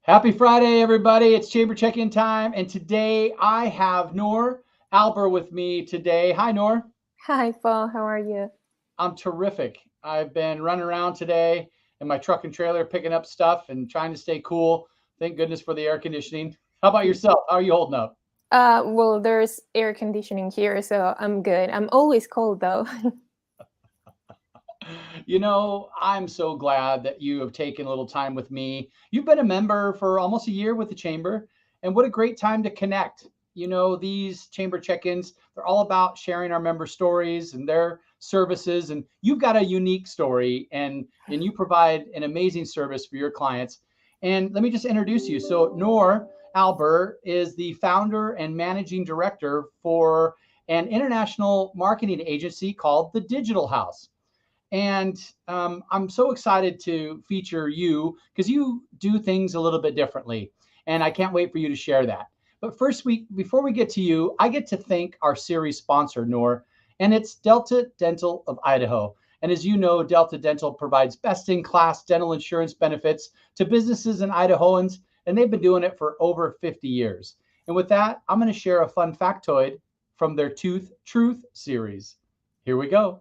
Happy Friday, everybody. It's Chamber Check-in time. And today I have Noor Alber with me today. Hi, Noor. Hi, Paul. How are you? I'm terrific. I've been running around today in my truck and trailer picking up stuff and trying to stay cool. Thank goodness for the air conditioning. How about yourself? How are you holding up? Well, there's air conditioning here, so I'm good. I'm always cold though. I'm so glad that you have taken a little time with me. You've been a member for almost a year with the Chamber, and what a great time to connect. These Chamber check ins, they're all about sharing our member stories and their services. And you've got a unique story, and you provide an amazing service for your clients. And let me just introduce you. So, Noor Albert is the founder and managing director for an international marketing agency called the Digital Haus. And I'm so excited to feature you because you do things a little bit differently. And I can't wait for you to share that. But first, before we get to you, I get to thank our series sponsor, Noor, and it's Delta Dental of Idaho. And as you know, Delta Dental provides best in class dental insurance benefits to businesses and Idahoans, and they've been doing it for over 50 years. And with that, I'm going to share a fun factoid from their Tooth Truth series. Here we go.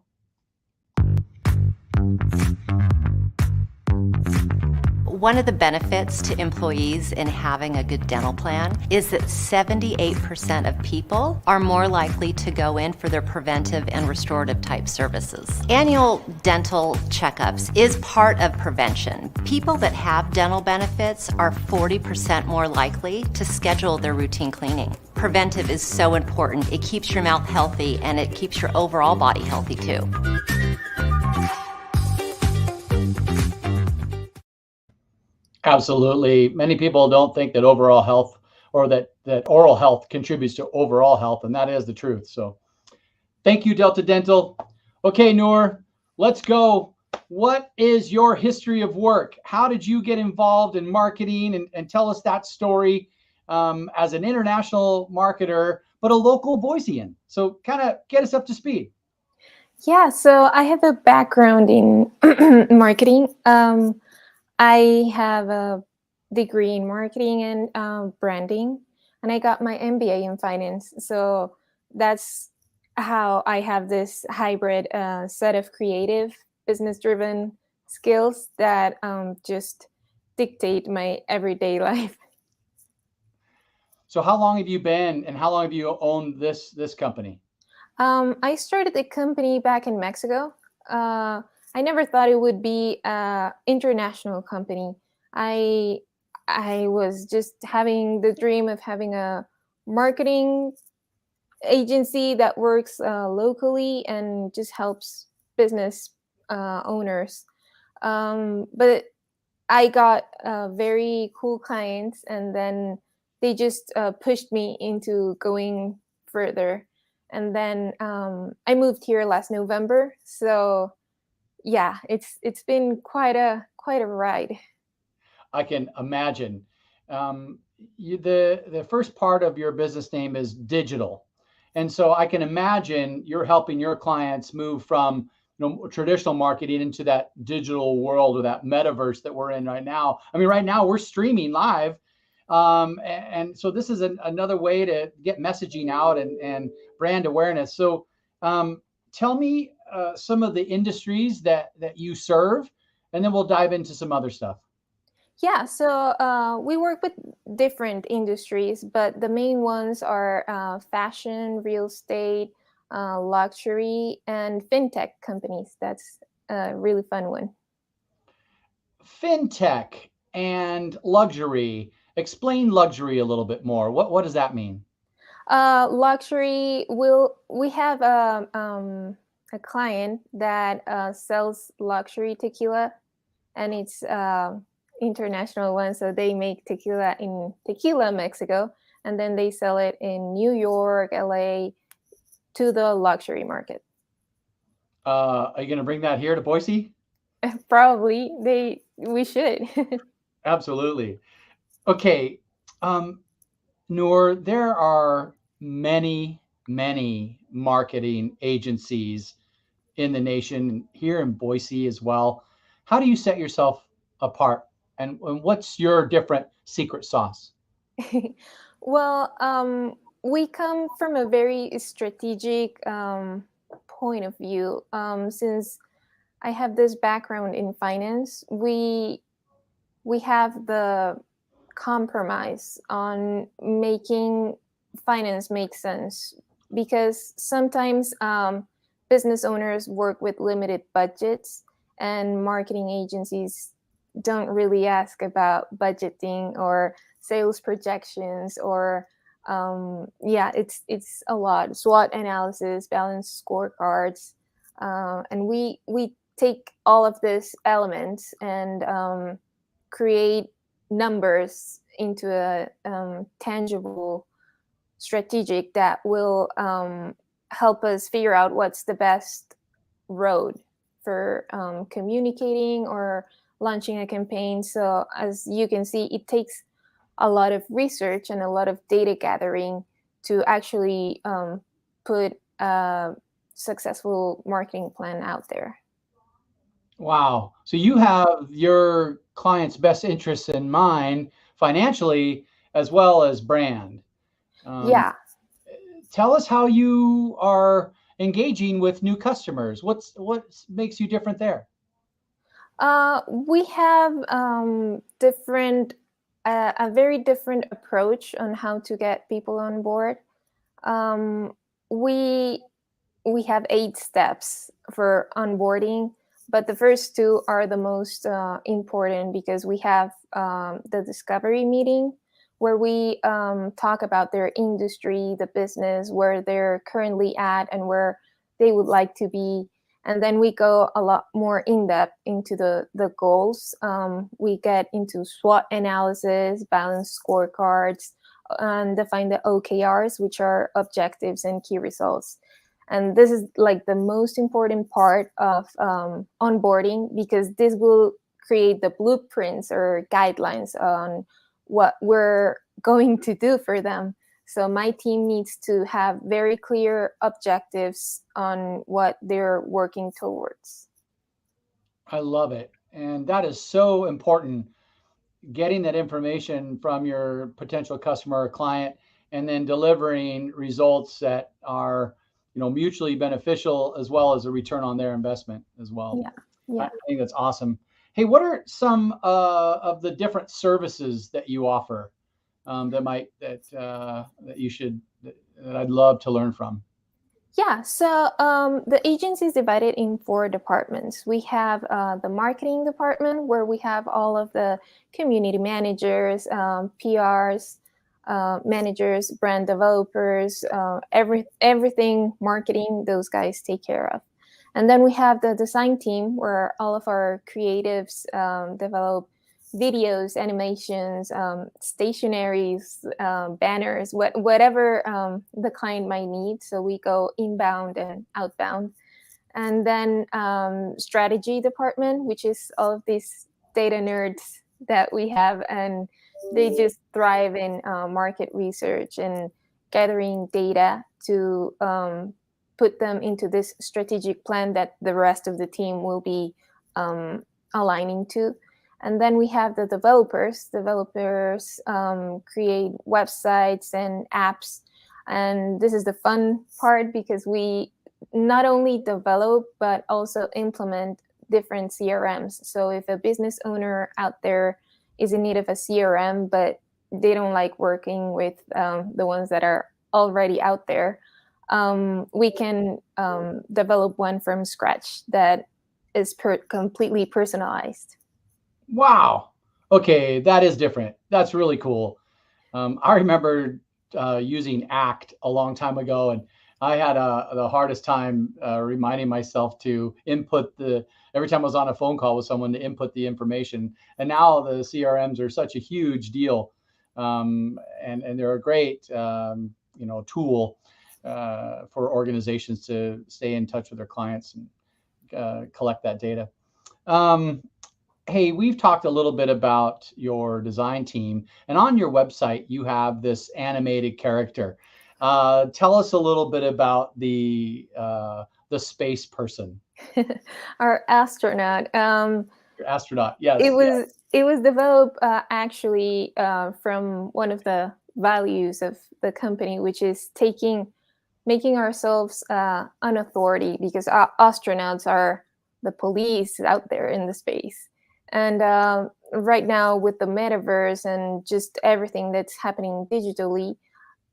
One of the benefits to employees in having a good dental plan is that 78% of people are more likely to go in for their preventive and restorative type services. Annual dental checkups is part of prevention. People that have dental benefits are 40% more likely to schedule their routine cleaning. Preventive is so important. It keeps your mouth healthy and it keeps your overall body healthy too. Absolutely. Many people don't think that overall health or that oral health contributes to overall health, and that is the truth. So thank you, Delta Dental. Okay, Noor, let's go. What is your history of work? How did you get involved in marketing? And tell us that story as an international marketer, but a local Boisean. So kind of get us up to speed. Yeah, so I have a background in marketing. I have a degree in marketing and branding, and I got my MBA in finance. So that's how I have this hybrid set of creative, business-driven skills that just dictate my everyday life. So how long have you been and how long have you owned this company? I started the company back in Mexico. I never thought it would be an international company. I I was just having the dream of having a marketing agency that works locally and just helps business owners. But I got very cool clients, and then they just pushed me into going further. And then I moved here last November, so yeah, it's been quite a ride. I can imagine. The first part of your business name is digital, and so I can imagine you're helping your clients move from traditional marketing into that digital world or that metaverse that we're in right now. I mean, right now we're streaming live, and so this is another way to get messaging out and brand awareness. So, tell me some of the industries that you serve, and then we'll dive into some other stuff. Yeah, so we work with different industries, but the main ones are fashion, real estate, luxury, and fintech companies. That's a really fun one. Fintech and luxury. Explain luxury a little bit more. What does that mean? Luxury, we have a client that sells luxury tequila, and it's international one. So they make tequila in Tequila, Mexico, and then they sell it in New York, LA, to the luxury market. Are you going to bring that here to Boise? Probably we should. Absolutely. Okay, um, Noor, there are many marketing agencies in the nation, here in Boise as well. How do you set yourself apart and what's your different secret sauce? Well, we come from a very strategic point of view. Since I have this background in finance, we have the compromise on making finance make sense, because sometimes business owners work with limited budgets, and marketing agencies don't really ask about budgeting or sales projections, or yeah, it's a lot SWOT analysis, balanced scorecards, and we take all of these elements and create numbers into a tangible strategic that will help us figure out what's the best road for communicating or launching a campaign. So as you can see, it takes a lot of research and a lot of data gathering to actually put a successful marketing plan out there. Wow. So you have your client's best interests in mind financially as well as brand. Yeah. Tell us how you are engaging with new customers. What makes you different there? We have different, a very different approach on how to get people on board. Um, we we have 8 steps for onboarding, but the first 2 are the most important, because we have the discovery meeting where we talk about their industry, the business, where they're currently at, and where they would like to be. And then we go a lot more in depth into the goals. We get into SWOT analysis, balanced scorecards, and define the OKRs, which are objectives and key results. And this is like the most important part of onboarding, because this will create the blueprints or guidelines on what we're going to do for them. So my team needs to have very clear objectives on what they're working towards. I love it. And that is so important, getting that information from your potential customer or client and then delivering results that are, mutually beneficial, as well as a return on their investment as well. Yeah. I Yeah. think that's awesome. Hey, what are some of the different services that you offer, that you should that I'd love to learn from? Yeah, so the agency is divided in 4 departments. We have the marketing department, where we have all of the community managers, PRs, managers, brand developers, everything marketing, those guys take care of. And then we have the design team, where all of our creatives develop videos, animations, stationaries, banners, whatever the client might need. So we go inbound and outbound. And then strategy department, which is all of these data nerds that we have, and they just thrive in market research and gathering data to put them into this strategic plan that the rest of the team will be aligning to. And then we have the developers. Developers create websites and apps. And this is the fun part, because we not only develop, but also implement different CRMs. So if a business owner out there is in need of a CRM, but they don't like working with the ones that are already out there, we can develop one from scratch that is completely personalized. Wow. Okay, that is different. That's really cool. I remember using ACT a long time ago, and I had the hardest time reminding myself to input every time I was on a phone call with someone, to input the information. And now the CRMs are such a huge deal, and they're a great tool for organizations to stay in touch with their clients and collect that data. Hey, we've talked a little bit about your design team, and on your website, you have this animated character. Tell us a little bit about the space person. Our astronaut. Your astronaut, yes. It was yes. It was developed actually from one of the values of the company, which is making ourselves an authority, because astronauts are the police out there in the space. And right now, with the metaverse and just everything that's happening digitally,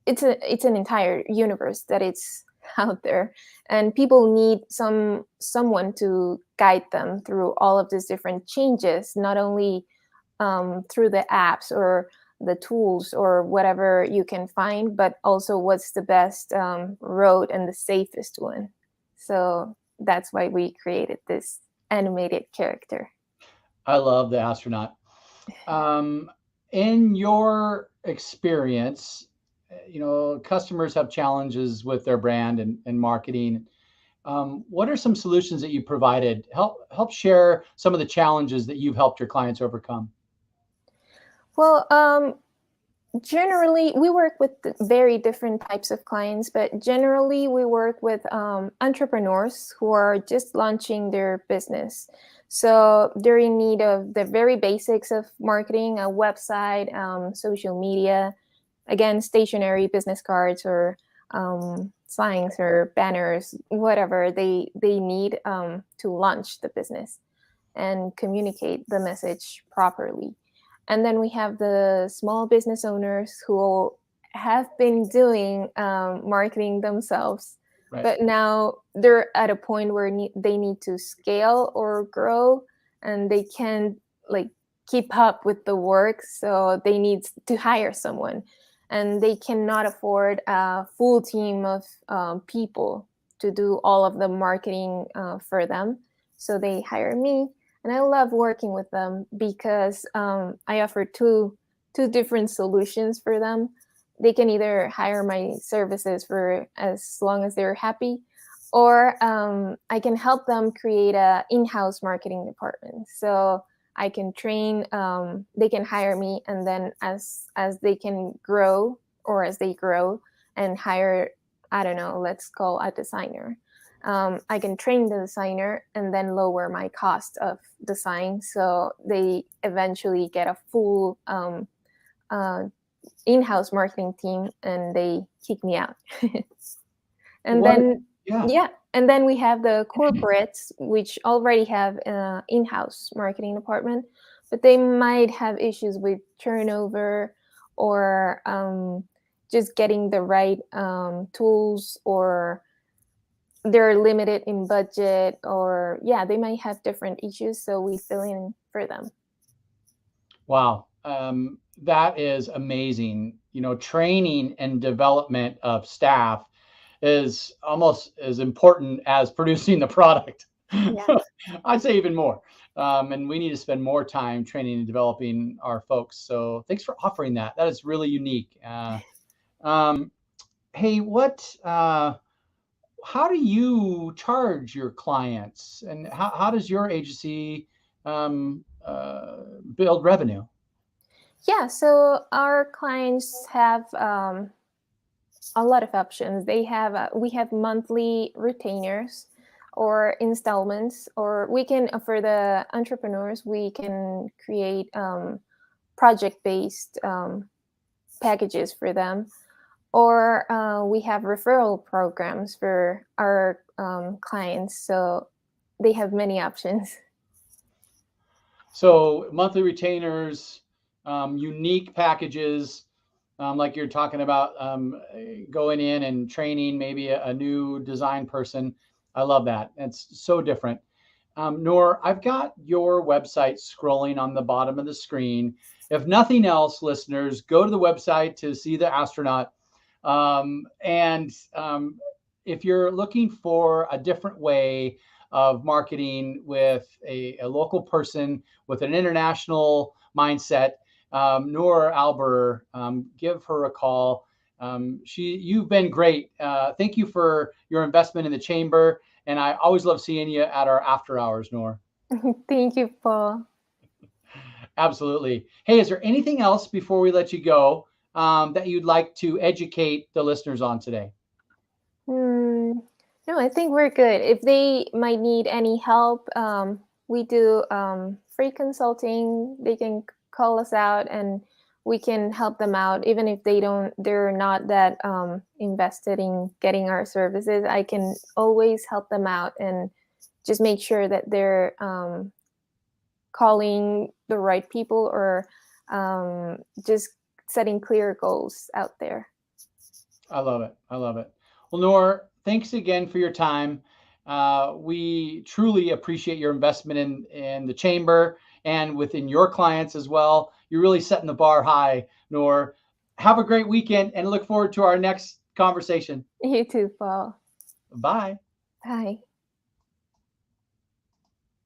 it's an entire universe that it's out there, and people need someone to guide them through all of these different changes, not only through the apps or the tools or whatever you can find, but also what's the best road and the safest one. So that's why we created this animated character. I love the astronaut. Um, in your experience, customers have challenges with their brand and marketing. What are some solutions that you provided? Help share some of the challenges that you've helped your clients overcome. Well, generally, we work with very different types of clients, but generally, we work with entrepreneurs who are just launching their business. So they're in need of the very basics of marketing: a website, social media, again, stationery, business cards, or signs or banners, whatever they need to launch the business and communicate the message properly. And then we have the small business owners who have been doing marketing themselves, Right. but now they're at a point where they need to scale or grow, and they can't like keep up with the work, so they need to hire someone, and they cannot afford a full team of people to do all of the marketing for them. So they hire me, and I love working with them because I offer two different solutions for them. They can either hire my services for as long as they're happy, or I can help them create a in-house marketing department. So I can train. They can hire me, and then as they can grow, or as they grow and hire, I don't know, let's call a designer. I can train the designer and then lower my cost of design, so they eventually get a full in-house marketing team, and they kick me out. And What? then Yeah. yeah, and then we have the corporates, which already have an in-house marketing department, but they might have issues with turnover, or just getting the right tools, or they're limited in budget, or yeah, they might have different issues, so we fill in for them. Wow. That is amazing. Training and development of staff is almost as important as producing the product. Yeah. I'd say even more. And we need to spend more time training and developing our folks. So thanks for offering that. That is really unique. Um, hey, how do you charge your clients, and how does your agency build revenue? Yeah, so our clients have a lot of options. They have we have monthly retainers or installments, or we can for the entrepreneurs we can create project based packages for them, or we have referral programs for our clients. So they have many options. So monthly retainers, unique packages, like you're talking about, going in and training maybe a new design person. I love that. It's so different. Noor, I've got your website scrolling on the bottom of the screen. If nothing else, listeners, go to the website to see the astronaut. And if you're looking for a different way of marketing with a local person with an international mindset, Noor Alber, give her a call. You've been great. Thank you for your investment in the chamber. And I always love seeing you at our after hours, Noor. Thank you, Paul. Absolutely. Hey, is there anything else before we let you go that you'd like to educate the listeners on today? No, I think we're good. If they might need any help We do free consulting. They can call us out and we can help them out. Even if they're not that invested in getting our services, I can always help them out and just make sure that they're calling the right people or just setting clear goals out there. I love it. I love it. Well, Nor, thanks again for your time. We truly appreciate your investment in the chamber and within your clients as well. You're really setting the bar high, Nor. Have a great weekend and look forward to our next conversation. You too, Paul. Bye. Bye.